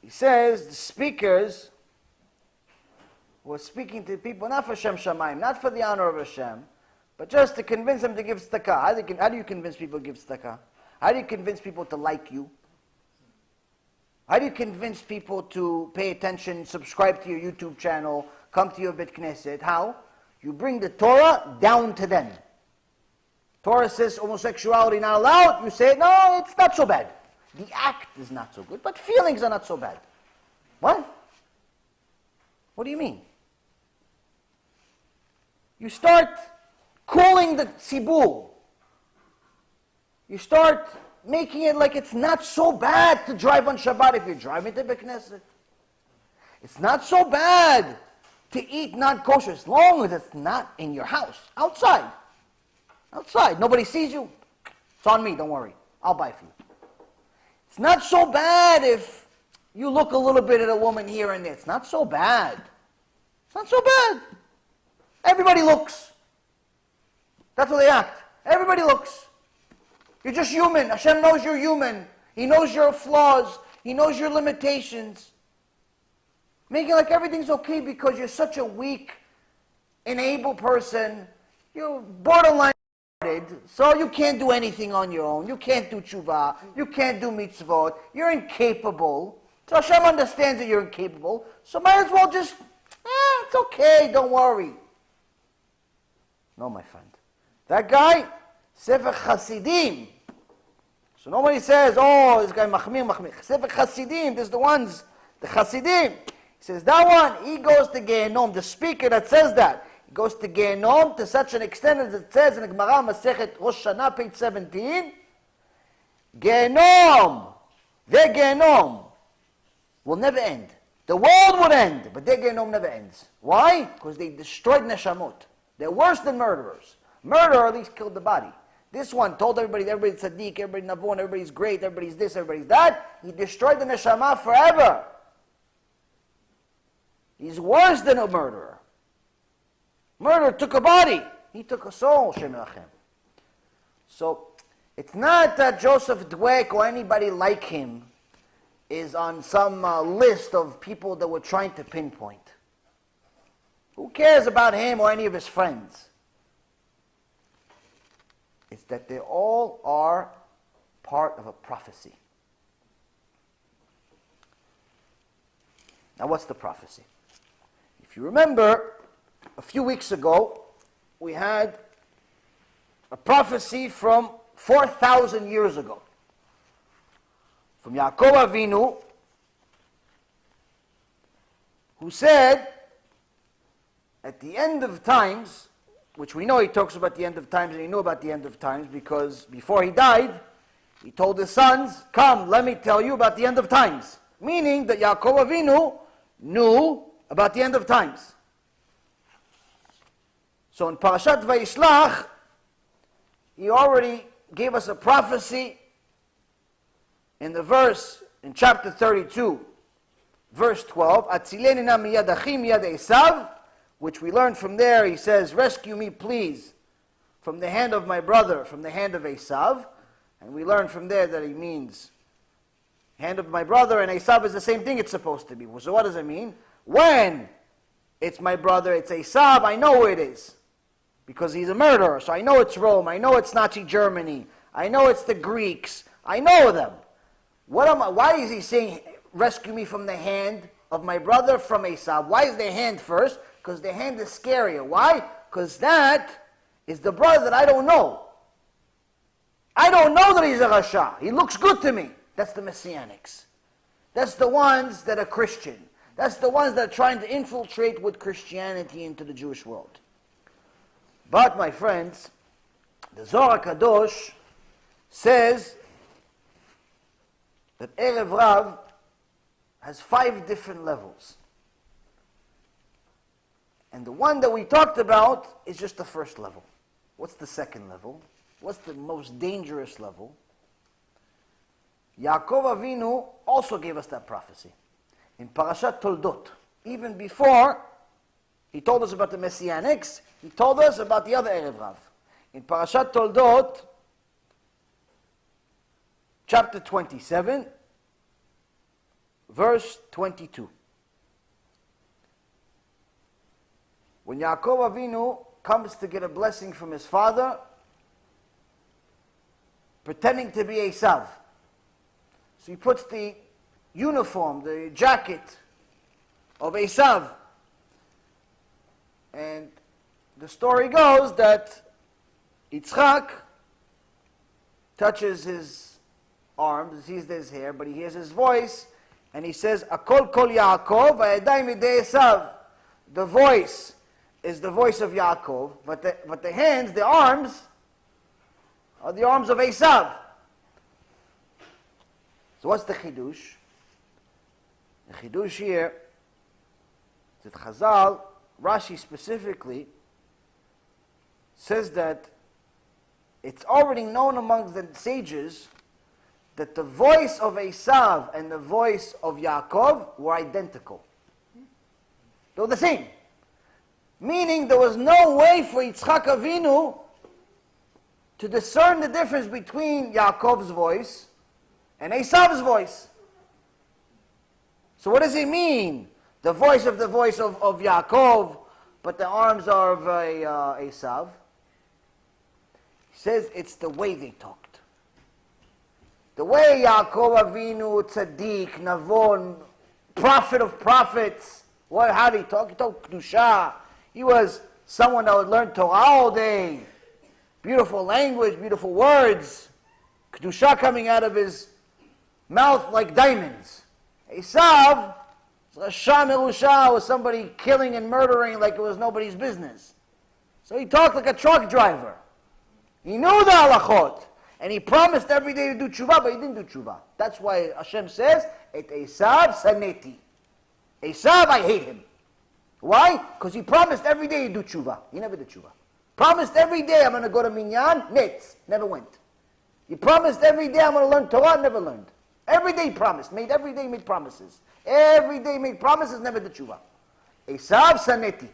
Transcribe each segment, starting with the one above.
he says the speakers were speaking to people not for Shem Shamayim, not for the honor of Hashem, but just to convince them to give tzedakah. How do you convince people to give tzedakah? How do you convince people to like you? How do you convince people to pay attention, subscribe to your YouTube channel, come to your Bet Knesset? How? You bring the Torah down to them. Torah says homosexuality not allowed. You say, no, it's not so bad. The act is not so good, but feelings are not so bad. What? What do you mean? You start calling the tzibur. You start making it like it's not so bad to drive on Shabbat if you're driving to Bet Knesset. It's not so bad to eat non-kosher as long as it's not in your house. Outside. Outside. Nobody sees you. It's on me, don't worry. I'll buy for you. It's not so bad if you look a little bit at a woman here and there. It's not so bad. It's not so bad. Everybody looks. That's how they act. Everybody looks. You're just human. Hashem knows you're human. He knows your flaws. He knows your limitations. Making like everything's okay because you're such a weak, unable person. You're borderline, so you can't do anything on your own. You can't do TeShuva. You can't do mitzvot. You're incapable. So Hashem understands that you're incapable. So might as well just, it's okay, don't worry. No, my friend. That guy, Sefer Chassidim. So nobody says, oh, this guy Machmir. Sefer Chassidim, this is the ones, the Chassidim. He says, that one, he goes to GEHINNOM. The speaker that says that, he goes to GEHINNOM to such an extent as it says in the Gemara, Masechet Rosh Hashanah, page 17. GEHINNOM, their GEHINNOM will never end. The world would end, but their GEHINNOM never ends. Why? Because they destroyed neshamot. They're worse than murderers. Murderer at least killed the body. This one told everybody, everybody's tzaddik, everybody's navon, everybody's great, everybody's this, everybody's that. He destroyed the neshama forever. He's worse than a murderer. Murderer took a body. He took a soul, Shem Yachem. So, it's not that Joseph Dweck or anybody like him is on some list of people that we're trying to pinpoint. Who cares about him or any of his friends? It's that they all are part of a prophecy. Now what's the prophecy? If you remember, a few weeks ago, we had a prophecy from 4,000 years ago. From Yaakov Avinu, who said, at the end of times, which we know he talks about the end of times, and he knew about the end of times, because before he died, he told his sons, come, let me tell you about the end of times. Meaning that Yaakov Avinu knew about the end of times. So in Parashat Vayishlach, he already gave us a prophecy in the verse, in chapter 32, verse 12, Atzileni na miyad achim miyad Esav, which we learned from there. He says, rescue me please from the hand of my brother, from the hand of Esav. And we learned from there that he means hand of my brother, and Esav is the same thing it's supposed to be. So what does it mean? When it's my brother, it's Esav, I know who it is. Because he's a murderer, so I know it's Rome, I know it's Nazi Germany, I know it's the Greeks, I know them. Why is he saying, rescue me from the hand of my brother from Esav? Why is the hand first? Because the hand is scarier. Why? Because that is the brother that I don't know. I don't know that he's a Rasha. He looks good to me. That's the Messianics. That's the ones that are Christian. That's the ones that are trying to infiltrate with Christianity into the Jewish world. But, my friends, the Zohar Kadosh says that Erev Rav has 5 different levels. And the one that we talked about is just the first level. What's the second level? What's the most dangerous level? Yaakov Avinu also gave us that prophecy. In Parashat Toldot, even before he told us about the Messianics, he told us about the other Erev Rav. In Parashat Toldot, chapter 27, verse 22. When Yaakov Avinu comes to get a blessing from his father, pretending to be Esav. So he puts the uniform, the jacket of Esav. And the story goes that Yitzchak touches his arms, sees his hair, but he hears his voice, and he says, Akol kol Yaakov, vayadai midei Esav. The voice is the voice of Yaakov, but the hands, the arms, are the arms of Esav. So what's the chidush? The chidush here is that Chazal, Rashi specifically, says that it's already known among the sages that the voice of Esav and the voice of Yaakov were identical. They were the same. Meaning there was no way for Yitzchak Avinu to discern the difference between Yaakov's voice and Esav's voice. So what does it mean? The voice of Yaakov, but the arms are of Esav. He says it's the way they talked. The way Yaakov Avinu, tzaddik, navon, prophet of prophets, how did he talk? He talked kedusha. He was someone that would learn Torah all day. Beautiful language, beautiful words. Kedusha coming out of his mouth like diamonds. Esav, Rasha Merusha, was somebody killing and murdering like it was nobody's business. So he talked like a truck driver. He knew the halachot. And he promised every day to do TeShuva, but he didn't do TeShuva. That's why Hashem says, Et Esav saneti. Esav, I hate him. Why? Because he promised every day to do TeShuva. He never did TeShuva. Promised every day I'm going to go to Minyan, Netz. Never went. He promised every day I'm going to learn Torah, never learned. Every day he promised. Every day he made promises. Every day he made promises, never did TeShuva. Esav saneti.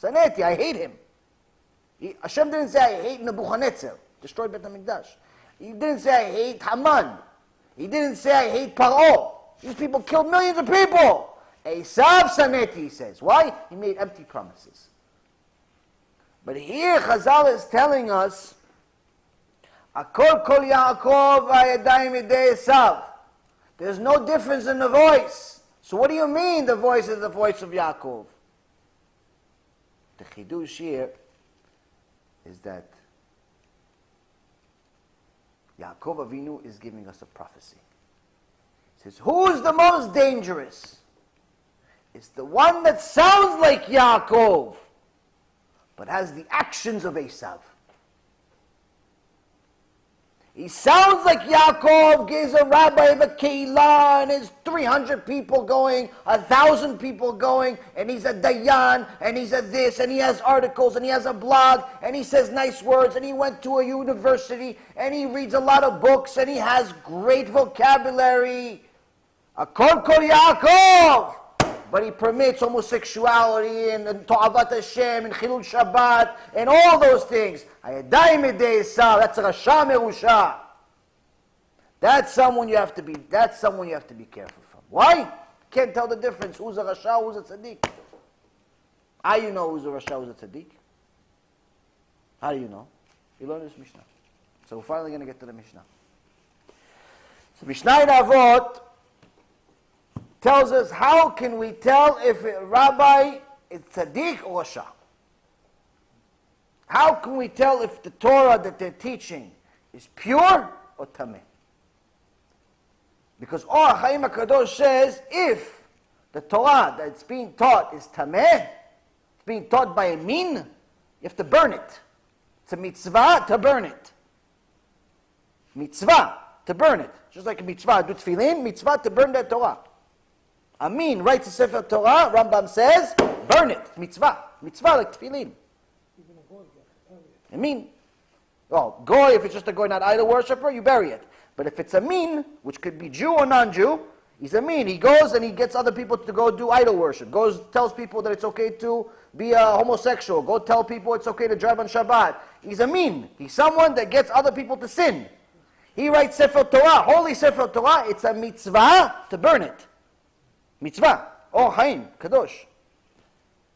Saneti, I hate him. Hashem didn't say I hate Nebuchadnezzar. Destroyed Beit HaMikdash. He didn't say I hate Haman. He didn't say I hate Paro. These people killed millions of people. Esav saneti, he says. Why? He made empty promises. But here Chazal is telling us, Akol kol Yaakov vayadai midei Esav. There's no difference in the voice. So what do you mean the voice is the voice of Yaakov? The chidush here is that Yaakov Avinu is giving us a prophecy. He says, who is the most dangerous? It's the one that sounds like Yaakov, but has the actions of Esav. He sounds like Yaakov, gives a rabbi of a keilah, and there's 300 people going, 1,000 people going, and he's a dayan, and he's a this, and he has articles, and he has a blog, and he says nice words, and he went to a university, and he reads a lot of books, and he has great vocabulary. Akol kol Yaakov! But he permits homosexuality and To'avat Hashem and Chilul Shabbat and all those things. Hayadai midei Esav. That's a Rasha Merusha. That's someone you have to be careful from. Why? Can't tell the difference. Who's a Rasha, who's a Tzaddik? How do you know who's a Rasha, who's a Tzaddik? How do you know? You learn this Mishnah. So we're finally going to get to the Mishnah. So Mishnah in Avot tells us how can we tell if a rabbi is tzaddik or rasha? How can we tell if the Torah that they're teaching is pure or tameh? Because Or HaChaim HaKadosh says if the Torah that's being taught is tameh, it's being taught by a min, you have to burn it. It's a mitzvah to burn it. Mitzvah to burn it. Just like a mitzvah, do tefillin, mitzvah to burn that Torah. Amin writes a Sefer Torah, Rambam says, burn it, mitzvah. Mitzvah like tefillin. Amin. Oh, goy, if it's just a goy, not idol worshiper, you bury it. But if it's a min, which could be Jew or non-Jew, he's a min. He goes and he gets other people to go do idol worship. Goes, tells people that it's okay to be a homosexual. Go tell people it's okay to drive on Shabbat. He's a min. He's someone that gets other people to sin. He writes Sefer Torah, holy Sefer Torah, it's a mitzvah to burn it. Mitzvah. Or Chaim, Kadosh.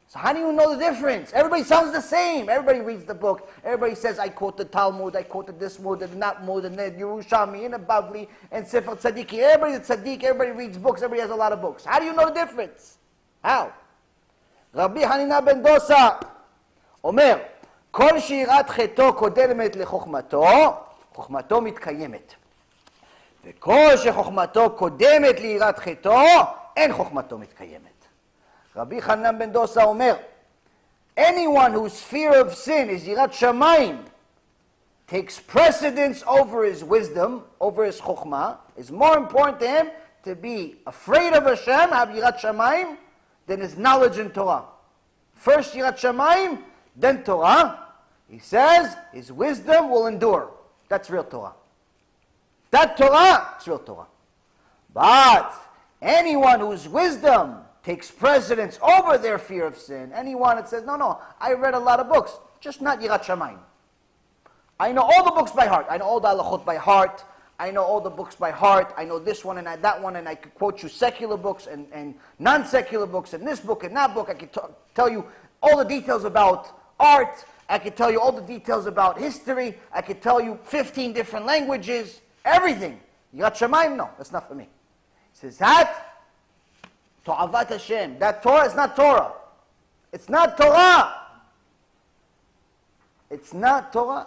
So how do you know the difference? Everybody sounds the same. Everybody reads the book. Everybody says, I quote the Talmud, I quoted this Mud, and that Mud, and the Yerushalmi, and the Bavli, and Sefer Tzadiki. Everybody's a Tzaddik, everybody reads books, everybody has a lot of books. How do you know the difference? How? Rabbi Hanina ben Dosa אומר, כל שירת חטאו קודמת לחוכמתו, חוכמתו מתקיימת. וכל שחוכמתו קודמת ליראת חטאו, אין חוכמתו מתקיימת. Rabbi Hanina ben Dosa אומר, anyone whose fear of sin is yirat shamayim takes precedence over his wisdom, over his chokhmah. It's more important to him to be afraid of Hashem, have yirat shamayim, than his knowledge in Torah. First yirat shamayim, then Torah. He says his wisdom will endure. That's real Torah. That Torah is real Torah. But anyone whose wisdom takes precedence over their fear of sin, anyone that says, no, I read a lot of books, just not yirat shamayim. I know all the books by heart. I know all the halachot by heart. I know all the books by heart. I know this one and that one, and I could quote you secular books and non-secular books, and this book and that book. I could tell you all the details about art. I could tell you all the details about history. I could tell you 15 different languages, everything. Yirat shamayim, no, that's not for me. He says that To'avat Hashem. That Torah is not Torah. It's not Torah. It's not Torah.